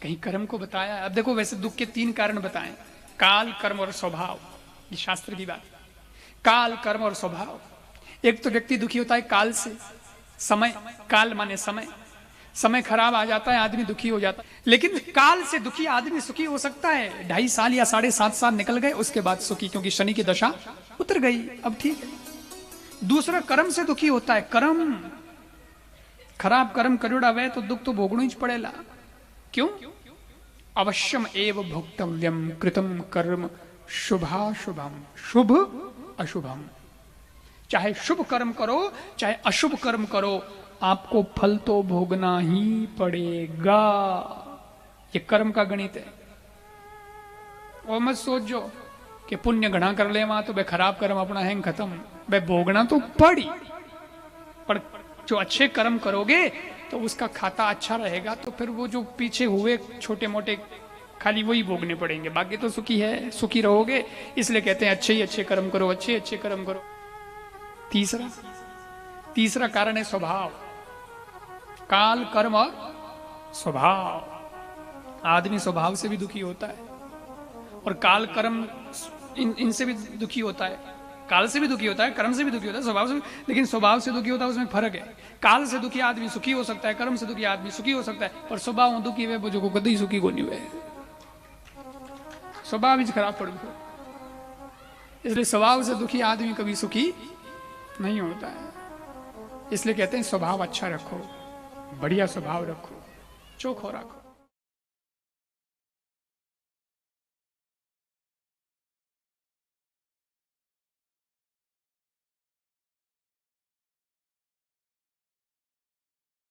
कहीं कर्म को बताया। अब देखो वैसे दुख के तीन कारण बताएं, काल, कर्म और स्वभाव। ये शास्त्र की बात। काल, कर्म और स्वभाव। एक तो व्यक्ति दुखी होता है काल से, समय, काल माने समय। समय खराब आ जाता है, आदमी दुखी हो जाता है। लेकिन काल से दुखी आदमी सुखी हो सकता है। 2.5 साल या 7.5 साल निकल गए, उसके बाद सुखी, क्योंकि शनि की दशा उतर गई, अब ठीक है। दूसरा कर्म से दुखी होता है। कर्म, खराब कर्म करोड़ा वह तो दुख तो भोगना ही पड़ेगा। क्यों? अवश्यम एव भोक्तव्यम कृतम कर्म शुभाशुभम, शुभ अशुभम। चाहे शुभ कर्म करो चाहे अशुभ कर्म करो, आपको फल तो भोगना ही पड़ेगा। ये कर्म का गणित है। और मत सोचो कि पुण्य घना कर ले वहां तो वह खराब कर्म अपना है खत्म, वह भोगना तो पड़ी। पर जो अच्छे कर्म करोगे तो उसका खाता अच्छा रहेगा, तो फिर वो जो पीछे हुए छोटे मोटे खाली वही भोगने पड़ेंगे, बाकी तो सुखी है, सुखी रहोगे। इसलिए कहते हैं अच्छे ही अच्छे कर्म करो, अच्छे अच्छे कर्म करो। तीसरा कारण है स्वभाव। काल, कर्म और स्वभाव। आदमी स्वभाव से भी दुखी होता है और काल, कर्म इनसे भी दुखी होता है। काल से भी दुखी होता है, कर्म से भी दुखी होता है, स्वभाव से भी। लेकिन स्वभाव से दुखी होता है, उसमें फर्क है। काल से दुखी आदमी सुखी हो सकता है, कर्म से दुखी आदमी सुखी हो सकता है, पर स्वभाव दुखी हुए बुझो को कभी सुखी को नहीं हुए। स्वभाव ही खराब पड़ गया, इसलिए स्वभाव से दुखी आदमी कभी सुखी नहीं होता है। इसलिए कहते हैं स्वभाव अच्छा रखो, बढ़िया स्वभाव रखो, चोखो रखो।